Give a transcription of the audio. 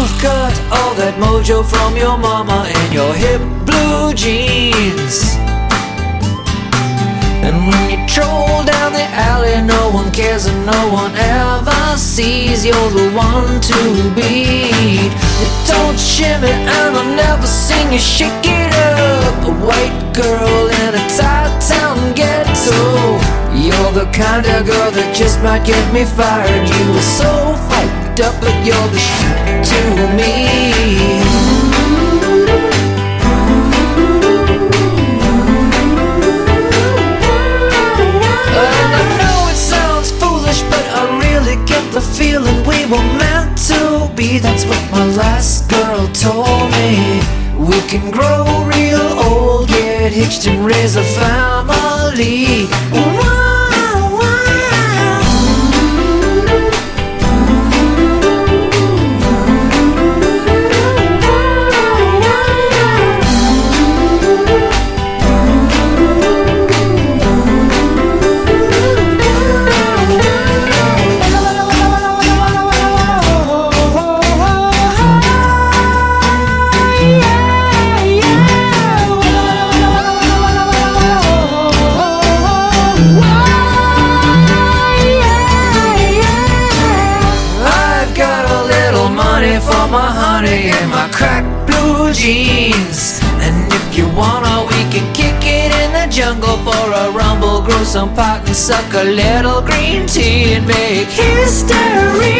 You've got all that mojo from your mama and your hip blue jeans. And when you troll down the alley, no one cares and no one ever sees. You're the one to beat. You don't shimmy and I've never seen you shake it up. A white girl in a tight town ghetto. You're the kind of girl that just might get me fired. You were so fucked up, but you're the shit to me. The feeling we were meant to be, that's what my last girl told me. We can grow real old, get hitched and raise a family. For my honey and my cracked blue jeans. And if you wanna, we can kick it in the jungle for a rumble, grow some pot and suck a little green tea and make history.